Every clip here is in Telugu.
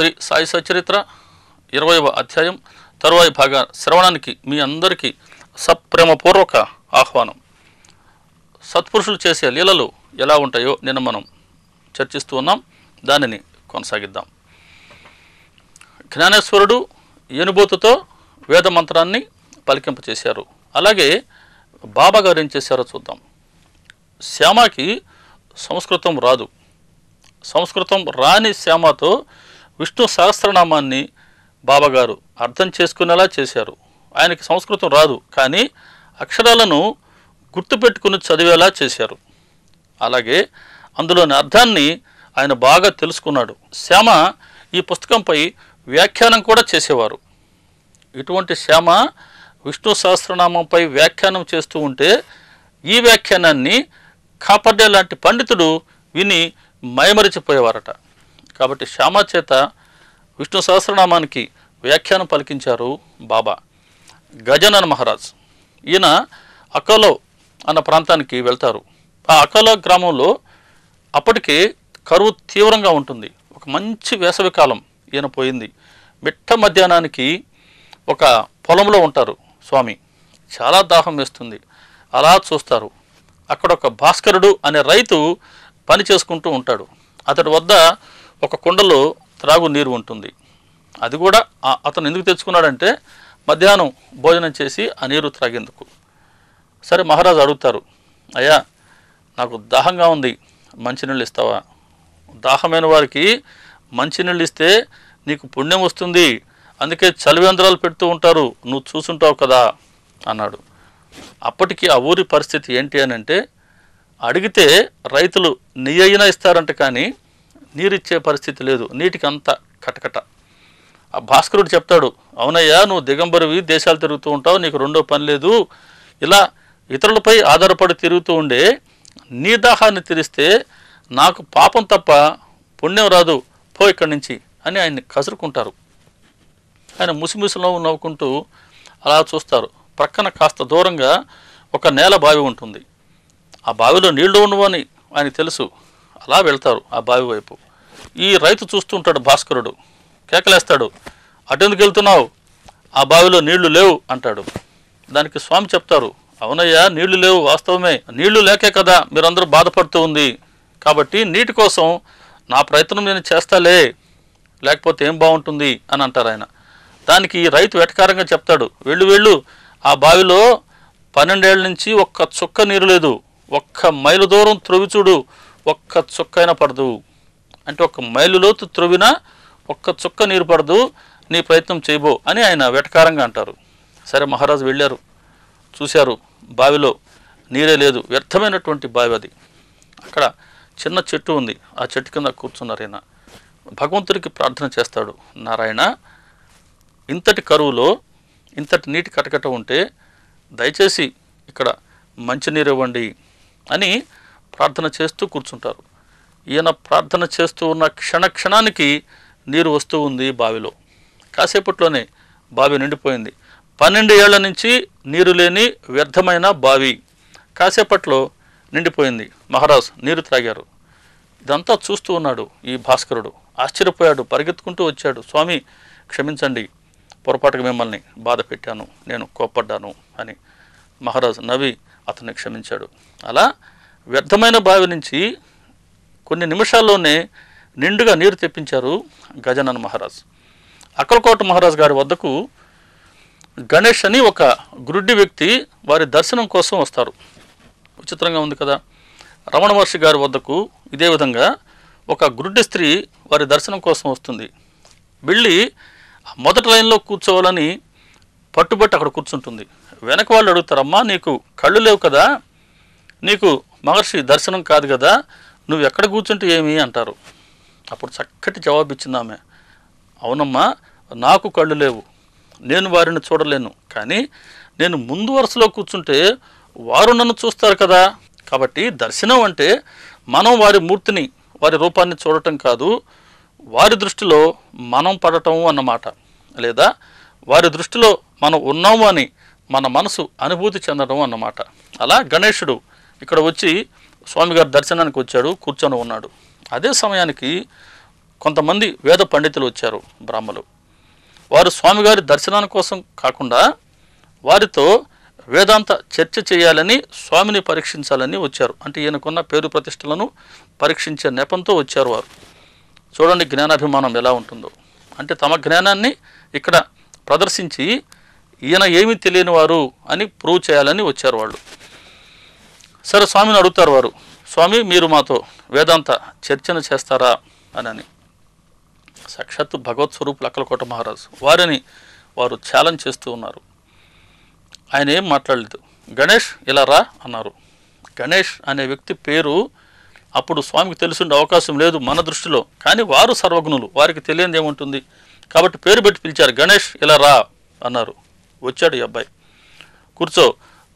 శ్రీ సాయి సచరిత్ర 20వ అధ్యాయం తరువాయి భాగ శ్రవణానికి మీ అందరికీ సప్రేమపూర్వక ఆహ్వానం. సత్పురుషులు చేసే లీలలు ఎలా ఉంటాయో నిన్న మనం చర్చిస్తూ ఉన్నాం. దానిని కొనసాగిద్దాం. జ్ఞానేశ్వరుడు ఏనుబోతుతో వేద మంత్రాన్ని పలికింపచేశారు. అలాగే బాబా గారు ఏం చేశారో చూద్దాం. శ్యామకి సంస్కృతం రాదు. సంస్కృతం రాని శ్యామతో విష్ణు సహస్రనామాన్ని బాబాగారు అర్థం చేసుకునేలా చేశారు. ఆయనకి సంస్కృతం రాదు, కానీ అక్షరాలను గుర్తుపెట్టుకుని చదివేలా చేశారు. అలాగే అందులోని అర్థాన్ని ఆయన బాగా తెలుసుకున్నాడు. శ్యామ ఈ పుస్తకంపై వ్యాఖ్యానం కూడా చేసేవారు. ఇటువంటి శ్యామ విష్ణు సహస్రనామంపై వ్యాఖ్యానం చేస్తూ ఉంటే ఈ వ్యాఖ్యానాన్ని కాపర్డే లాంటి పండితుడు విని మైమరిచిపోయేవారట. కాబట్టి శ్యామ చేత విష్ణు సహస్రనామానికి వ్యాఖ్యానం పలికించారు బాబా. గజానన మహారాజ్ ఈయన అకోలో అన్న ప్రాంతానికి వెళ్తారు. ఆ అకోలో గ్రామంలో అప్పటికే కరువు తీవ్రంగా ఉంటుంది. ఒక మంచి వేసవికాలం ఈయన పోయింది. మిట్ట మధ్యాహ్నానికి ఒక పొలంలో ఉంటారు స్వామి. చాలా దాహం వేస్తుంది. అలా చూస్తారు. అక్కడ ఒక భాస్కరుడు అనే రైతు పని చేసుకుంటూ ఉంటాడు. అతడి వద్ద ఒక కుండలో త్రాగు నీరు ఉంటుంది. అది కూడా అతను ఎందుకు తెచ్చుకున్నాడంటే మధ్యాహ్నం భోజనం చేసి ఆ నీరు త్రాగేందుకు. సరే, మహారాజు అడుగుతారు, అయ్యా నాకు దాహంగా ఉంది, మంచినీళ్ళు ఇస్తావా? దాహమైన వారికి మంచినీళ్ళు ఇస్తే నీకు పుణ్యం వస్తుంది, అందుకే చలివేంద్రాలు పెడుతూ ఉంటారు, నువ్వు చూసుంటావు కదా అన్నాడు. అప్పటికి ఆ ఊరి పరిస్థితి ఏంటి అని అంటే, అడిగితే రైతులు నెయ్యి అయినా ఇస్తారంట, కానీ నీరిచ్చే పరిస్థితి లేదు. నీటికి అంత కటకట. ఆ భాస్కరుడు చెప్తాడు, అవునయ్యా నువ్వు దిగంబరివి, దేశాలు తిరుగుతూ ఉంటావు, నీకు రెండో పని లేదు, ఇలా ఇతరులపై ఆధారపడి తిరుగుతూ ఉండే నీ దాహాన్ని తీరిస్తే నాకు పాపం తప్ప పుణ్యం రాదు, పో ఇక్కడి నుంచి అని ఆయన్ని కసురుకుంటారు. ఆయన ముసిముసిలో నవ్వుకుంటూ అలా చూస్తారు. ప్రక్కన కాస్త దూరంగా ఒక నేల బావి ఉంటుంది. ఆ బావిలో నీళ్లు ఉండవని ఆయనకు తెలుసు. అలా వెళ్తారు ఆ బావి వైపు. ఈ రైతు చూస్తూ ఉంటాడు. భాస్కరుడు కేకలేస్తాడు, అటెందుకు వెళ్తున్నావు? ఆ బావిలో నీళ్లు లేవు అంటాడు. దానికి స్వామి చెప్తారు, అవునయ్యా నీళ్లు లేవు, వాస్తవమే, నీళ్లు లేకే కదా మీరందరూ బాధపడుతూ ఉంది, కాబట్టి నీటి కోసం నా ప్రయత్నం నేను చేస్తాలే, లేకపోతే ఏం బాగుంటుంది అని అంటారు ఆయన. దానికి రైతు వెటకారంగా చెప్తాడు, వెళ్ళు ఆ బావిలో 12 ఏళ్ల నుంచి ఒక్క చుక్క నీరు లేదు, ఒక్క మైలు దూరం త్రొవి చూడు, ఒక్క చుక్క అయినా పడదు. అంటే 1 మైలు లోతు త్రొవినా ఒక్క చుక్క నీరు పడదు, నీ ప్రయత్నం చేయబో అని ఆయన వెటకారంగా అంటారు. సరే, మహారాజు వెళ్ళారు, చూశారు, బావిలో నీరే లేదు, వ్యర్థమైనటువంటి బావి అది. అక్కడ చిన్న చెట్టు ఉంది, ఆ చెట్టు కింద కూర్చున్నారు. ఆయన భగవంతుడికి ప్రార్థన చేస్తాడు, నారాయణ ఇంతటి కరువులో ఇంతటి నీటి కటకట ఉంటే దయచేసి ఇక్కడ మంచినీరు ఇవ్వండి అని ప్రార్థన చేస్తూ కూర్చుంటారు. ఈయన ప్రార్థన చేస్తూ ఉన్న క్షణానికి నీరు వస్తూ ఉంది బావిలో. కాసేపట్లోనే బావి నిండిపోయింది. 12 ఏళ్ల నుంచి నీరు లేని వ్యర్థమైన బావి కాసేపట్లో నిండిపోయింది. మహారాజ్ నీరు త్రాగారు. ఇదంతా చూస్తూ ఉన్నాడు ఈ భాస్కరుడు. ఆశ్చర్యపోయాడు, పరిగెత్తుకుంటూ వచ్చాడు, స్వామి క్షమించండి, పొరపాటుగా మిమ్మల్ని బాధ పెట్టాను, నేను కోప్పడ్డాను అని. మహారాజు నవ్వి అతన్ని క్షమించాడు. అలా వ్యర్థమైన బావి నుంచి కొన్ని నిమిషాల్లోనే నిండుగా నీరు తెప్పించారు గజానన మహారాజ్. అక్కలకోట మహారాజ్ గారి వద్దకు గణేష్ అని ఒక గురుడ్డి వ్యక్తి వారి దర్శనం కోసం వస్తారు. విచిత్రంగా ఉంది కదా. రమణ మహర్షి గారి వద్దకు ఇదే విధంగా ఒక గురుడ్డి స్త్రీ వారి దర్శనం కోసం వస్తుంది. వెళ్ళి మొదటి లైన్లో కూర్చోవాలని పట్టుబట్టి అక్కడ కూర్చుంటుంది. వెనక వాళ్ళు అడుగుతారమ్మా, నీకు కళ్ళు లేవు కదా, నీకు మహర్షి దర్శనం కాదు కదా, నువ్వు ఎక్కడ కూర్చుంటే ఏమి అంటారు. అప్పుడు చక్కటి జవాబు ఇచ్చింది ఆమె, అవునమ్మా నాకు కళ్ళు లేవు, నేను వారిని చూడలేను, కానీ నేను ముందు వరుసలో కూర్చుంటే వారు నన్ను చూస్తారు కదా. కాబట్టి దర్శనం అంటే మనం వారి మూర్తిని, వారి రూపాన్ని చూడటం కాదు, వారి దృష్టిలో మనం పడటం అన్నమాట. లేదా వారి దృష్టిలో మనం ఉన్నాము అని మన మనసు అనుభూతి చెందడం అన్నమాట. అలా గణేశుడు ఇక్కడ వచ్చి స్వామిగారి దర్శనానికి వచ్చాడు, కూర్చొని ఉన్నాడు. అదే సమయానికి కొంతమంది వేద పండితులు వచ్చారు, బ్రాహ్మలు. వారు స్వామివారి దర్శనాని కోసం కాకుండా వారితో వేదాంత చర్చ చేయాలని, స్వామిని పరీక్షించాలని వచ్చారు. అంటే ఈయనకున్న పేరు ప్రతిష్టలను పరీక్షించే నెపంతో వచ్చారు వారు. చూడండి జ్ఞానాభిమానం ఎలా ఉంటుందో. అంటే తమ జ్ఞానాన్ని ఇక్కడ ప్రదర్శించి ఈయన ఏమీ తెలియని వారు అని ప్రూవ్ చేయాలని వచ్చారు వాళ్ళు. సరే, స్వామిని అడుగుతారు వారు, స్వామి మీరు మాతో వేదాంత చర్చను చేస్తారా అని. సాక్షాత్తు భగవత్ స్వరూపులు అక్కలకోట మహారాజు వారిని వారు ఛాలెంజ్ చేస్తూ ఉన్నారు. ఆయన ఏం మాట్లాడలేదు. గణేష్ ఇలా రా అన్నారు. గణేష్ అనే వ్యక్తి పేరు అప్పుడు స్వామికి తెలిసిండే అవకాశం లేదు మన దృష్టిలో, కానీ వారు సర్వజ్ఞులు, వారికి తెలియనిది ఏముంటుంది. కాబట్టి పేరు పెట్టి పిలిచారు. గణేష్ ఇలా రా అన్నారు. వచ్చాడు ఈ అబ్బాయి. కూర్చో,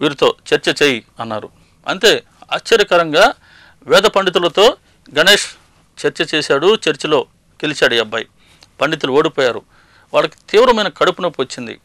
వీరితో చర్చ చేయి అన్నారు. అంతే, ఆశ్చర్యకరంగా వేద పండితులతో గణేష్ చర్చ చేశాడు. చర్చలో గెలిచాడు ఈ అబ్బాయి. పండితులు ఓడిపోయారు. వాళ్ళకి తీవ్రమైన కడుపు నొప్పి వచ్చింది.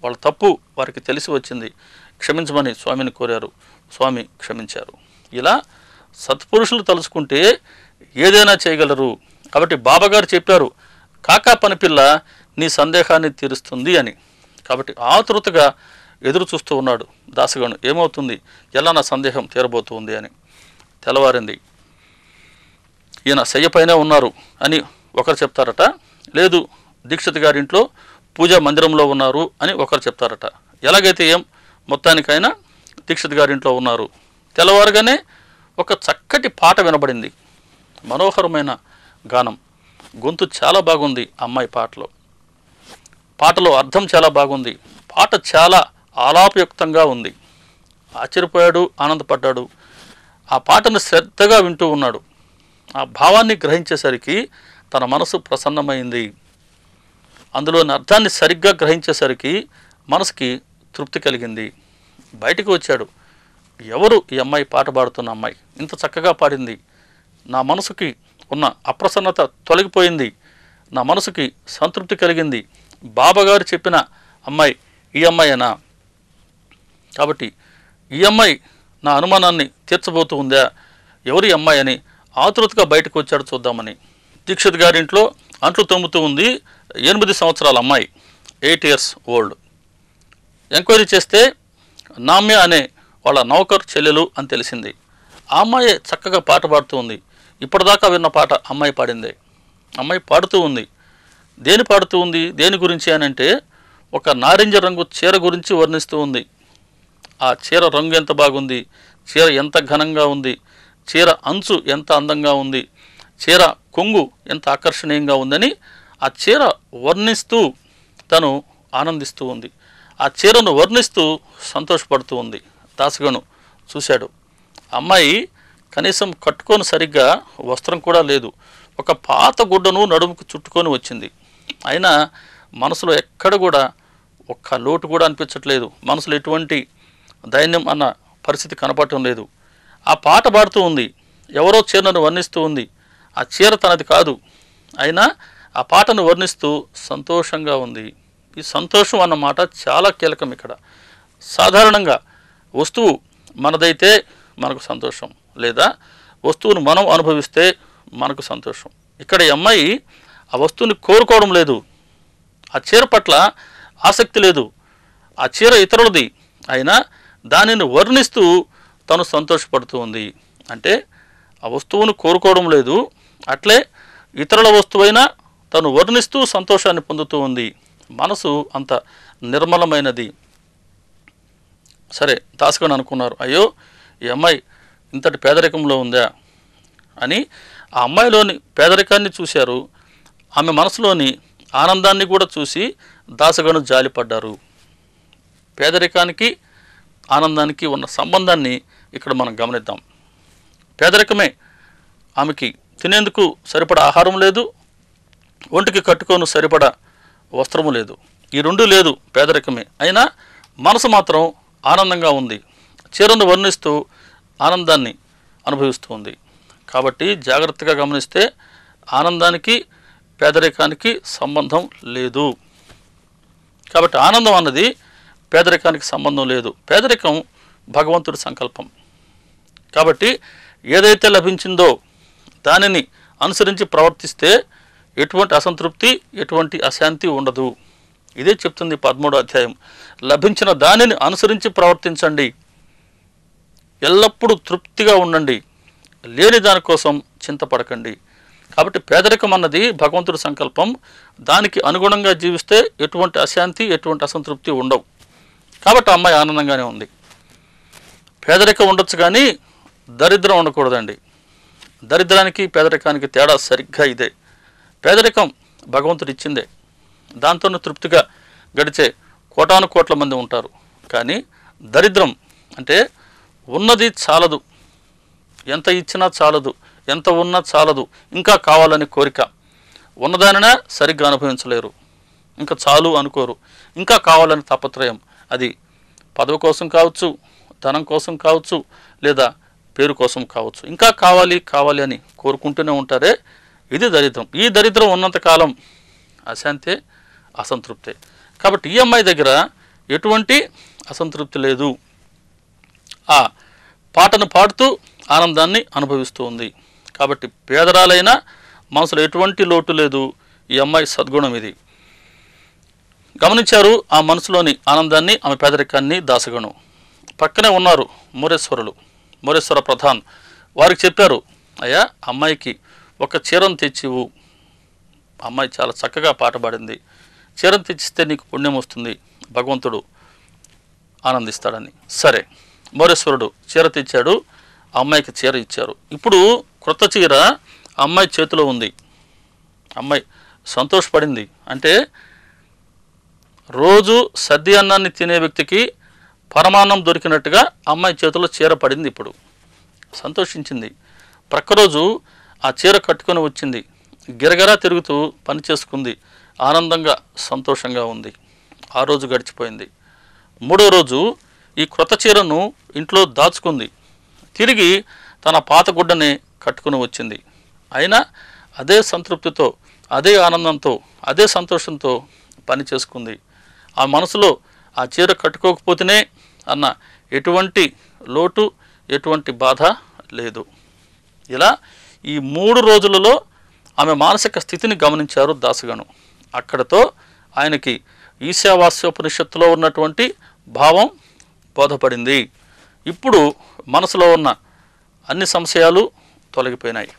వాళ్ళ తప్పు వారికి తెలిసి వచ్చింది. క్షమించమని స్వామిని కోరారు. స్వామి క్షమించారు. ఇలా సత్పురుషులు తలుచుకుంటే ఏదైనా చేయగలరు. కాబట్టి బాబాగారు చెప్పారు, కాకా పనిపిల్ల నీ సందేహాన్ని తీరుస్తుంది అని. కాబట్టి ఆతృతగా ఎదురు చూస్తూ ఉన్నాడు దాసగను. ఏమవుతుంది, ఎలా నా సందేహం తీరబోతుంది అని. తెల్లవారింది. ఈయన శయ్యపైనే ఉన్నారు అని ఒకరు చెప్తారట. లేదు, దీక్షిత్ గారింట్లో పూజా మందిరంలో ఉన్నారు అని ఒకరు చెప్తారట. ఎలాగైతే ఏం, మొత్తానికైనా దీక్షిత్ గారింట్లో ఉన్నారు. తెల్లవారుగానే ఒక చక్కటి పాట వినబడింది. మనోహరమైన గానం. గొంతు చాలా బాగుంది అమ్మాయి పాటలో. పాటలో అర్థం చాలా బాగుంది. పాట చాలా ఆలాపయుక్తంగా ఉంది. ఆశ్చర్యపోయాడు, ఆనందపడ్డాడు. ఆ పాటను శ్రద్ధగా వింటూ ఉన్నాడు. ఆ భావాన్ని గ్రహించేసరికి తన మనసు ప్రసన్నమైంది. అందులోని అర్థాన్ని సరిగ్గా గ్రహించేసరికి మనసుకి తృప్తి కలిగింది. బయటికి వచ్చాడు. ఎవరు ఈ అమ్మాయి, పాట పాడుతున్న అమ్మాయి? ఇంత చక్కగా పాడింది. నా మనసుకి ఉన్న అప్రసన్నత తొలగిపోయింది. నా మనసుకి సంతృప్తి కలిగింది. బాబాగారు చెప్పిన అమ్మాయి ఈ అమ్మాయేనా? కాబట్టి ఈ అమ్మాయి నా అనుమానాన్ని తీర్చబోతూ ఉందా? ఎవరి అమ్మాయి అని ఆతృతగా బయటకు వచ్చాడు చూద్దామని. దీక్షిత్ గారింట్లో అంట్లు తొమ్ముతూ ఉంది 8 సంవత్సరాల అమ్మాయి, 8 years old. ఎంక్వైరీ చేస్తే నామ్య అనే వాళ్ళ నౌకర్ చెల్లెలు అని తెలిసింది. ఆ అమ్మాయి చక్కగా పాట పాడుతూ ఉంది. ఇప్పటిదాకా విన్న పాట అమ్మాయి పాడిందే. అమ్మాయి పాడుతూ ఉంది. దేని పాడుతూ ఉంది, దేని గురించి అని అంటే, ఒక నారింజ రంగు చీర గురించి వర్ణిస్తూ ఉంది. ఆ చీర రంగు ఎంత బాగుంది, చీర ఎంత ఘనంగా ఉంది, చీర అంచు ఎంత అందంగా ఉంది, చీర కొంగు ఎంత ఆకర్షణీయంగా ఉందని ఆ చీర వర్ణిస్తూ తను ఆనందిస్తూ ఉంది. ఆ చీరను వర్ణిస్తూ సంతోషపడుతూ ఉంది. దాసగను చూశాడు. అమ్మాయి కనీసం కట్టుకొని సరిగ్గా వస్త్రం కూడా లేదు. ఒక పాత గుడ్డను నడుముకు చుట్టుకొని వచ్చింది. అయినా మనసులో ఎక్కడ కూడా ఒక్క లోటు కూడా అనిపించట్లేదు. మనసులో ఎటువంటి దైన్యం అన్న పరిస్థితి కనపడటం లేదు. ఆ పాట పాడుతూ ఉంది. ఎవరో చీరను వర్ణిస్తూ ఉంది. ఆ చీర తనది కాదు. అయినా ఆ పాటను వర్ణిస్తూ సంతోషంగా ఉంది. ఈ సంతోషం అన్న మాట చాలా కీలకం ఇక్కడ. సాధారణంగా వస్తువు మనదైతే మనకు సంతోషం, లేదా వస్తువును మనం అనుభవిస్తే మనకు సంతోషం. ఇక్కడ ఈ అమ్మాయి ఆ వస్తువుని కోరుకోవడం లేదు. ఆ చీర పట్ల ఆసక్తి లేదు. ఆ చీర ఇతరులది, అయినా దానిని వర్ణిస్తూ తను సంతోషపడుతూ ఉంది. అంటే ఆ వస్తువును కోరుకోవడం లేదు, అట్లే ఇతరుల వస్తువైనా తను వర్ణిస్తూ సంతోషాన్ని పొందుతూ ఉంది. మనసు అంత నిర్మలమైనది. సరే, దాసగను అనుకున్నారు, అయ్యో ఈ అమ్మాయి ఇంతటి పేదరికంలో ఉందా అని. ఆ అమ్మాయిలోని పేదరికాన్ని చూశారు. ఆమె మనసులోని ఆనందాన్ని కూడా చూసి దాసగను జాలిపడ్డారు. పేదరికానికి ఆనందానికి ఉన్న సంబంధాన్ని ఇక్కడ మనం గమనిద్దాం. పేదరికమే, ఆమెకి తినేందుకు సరిపడా ఆహారం లేదు, ఒంటికి కట్టుకోను సరిపడా వస్త్రము లేదు. ఈ రెండు లేదు, పేదరికమే. అయినా మనసు మాత్రం ఆనందంగా ఉంది. చీరను వర్ణిస్తూ ఆనందాన్ని అనుభవిస్తూ ఉంది. కాబట్టి జాగ్రత్తగా గమనిస్తే ఆనందానికి పేదరికానికి సంబంధం లేదు. కాబట్టి ఆనందం అన్నది పేదరికానికి సంబంధం లేదు. పేదరికం భగవంతుడి సంకల్పం. కాబట్టి ఏదైతే లభించిందో దానిని అనుసరించి ప్రవర్తిస్తే ఎటువంటి అసంతృప్తి, ఎటువంటి అశాంతి ఉండదు. ఇదే చెప్తుంది 13వ అధ్యాయం. లభించిన దానిని అనుసరించి ప్రవర్తించండి, ఎల్లప్పుడూ తృప్తిగా ఉండండి, లేని దానికోసం చింతపడకండి. కాబట్టి పేదరికం అన్నది భగవంతుడి సంకల్పం. దానికి అనుగుణంగా జీవిస్తే ఎటువంటి అశాంతి, ఎటువంటి అసంతృప్తి ఉండవు. కాబట్టి అమ్మాయి ఆనందంగానే ఉంది. పేదరికం ఉండొచ్చు కానీ దరిద్రం ఉండకూడదండి. దరిద్రానికి పేదరికానికి తేడా సరిగ్గా ఇదే. పేదరికం భగవంతుడు ఇచ్చిందే, దాంతోనే తృప్తిగా గడిచే కోటాను కోట్ల మంది ఉంటారు. కానీ దరిద్రం అంటే ఉన్నది చాలదు, ఎంత ఇచ్చినా చాలదు, ఎంత ఉన్నా చాలదు, ఇంకా కావాలని కోరిక. ఉన్నదానినా సరిగ్గా అనుభవించలేరు, ఇంకా చాలు అనుకోరు, ఇంకా కావాలని తాపత్రయం. అది పదవి కోసం కావచ్చు, ధనం కోసం కావచ్చు, లేదా పేరు కోసం కావచ్చు. ఇంకా కావాలి కావాలి అని కోరుకుంటూనే ఉంటారే, ఇది దరిద్రం. ఈ దరిద్రం ఉన్నంతకాలం అశాంతే, అసంతృప్తే. కాబట్టి ఈ అమ్మాయి దగ్గర ఎటువంటి అసంతృప్తి లేదు. ఆ పాటను పాడుతూ ఆనందాన్ని అనుభవిస్తూ ఉంది. కాబట్టి పేదరాలైన మనసులో ఎటువంటి లోటు లేదు. ఈ అమ్మాయి సద్గుణం ఇది. గమనించారు ఆ మనసులోని ఆనందాన్ని, ఆమె పేదరికాన్ని, దాసగుణం. పక్కనే ఉన్నారు మోరేశ్వరులు, మోరేశ్వర ప్రధాన్. వారికి చెప్పారు, అయ్యా అమ్మాయికి ఒక చీరను తెచ్చివు, అమ్మాయి చాలా చక్కగా పాట పాడింది, చీరను తెచ్చిస్తే నీకు పుణ్యం వస్తుంది, భగవంతుడు ఆనందిస్తాడని. సరే, మోరేశ్వరుడు చీర తెచ్చాడు, అమ్మాయికి చీర ఇచ్చారు. ఇప్పుడు క్రొత్త చీర అమ్మాయి చేతిలో ఉంది. అమ్మాయి సంతోషపడింది. అంటే రోజు సద్ది అన్నాన్ని తినే వ్యక్తికి పరమాన్నం దొరికినట్టుగా అమ్మాయి చేతిలో చీర పడింది. ఇప్పుడు సంతోషించింది. ప్రక్కరోజు ఆ చీర కట్టుకొని వచ్చింది, గిరగరా తిరుగుతూ పని చేసుకుంది, ఆనందంగా సంతోషంగా ఉంది. ఆ రోజు గడిచిపోయింది. మూడో రోజు ఈ క్రొత్త చీరను ఇంట్లో దాచుకుంది, తిరిగి తన పాత గుడ్డని కట్టుకుని వచ్చింది. అయినా అదే సంతృప్తితో, అదే ఆనందంతో, అదే సంతోషంతో పని చేసుకుంది. ఆ మనసులో ఆ చీర కట్టుకోకపోతేనే అన్న ఎటువంటి లోటు, ఎటువంటి బాధ లేదు. ఇలా ఈ 3 రోజులలో ఆమె మానసిక స్థితిని గమనించారు దాసగణం. అక్కడతో ఆయనకి ఈశావాస్యోపనిషత్తులో ఉన్నటువంటి భావం బోధపడింది. ఇప్పుడు మనసులో ఉన్న అన్ని సంశయాలు తొలగిపోయినాయి.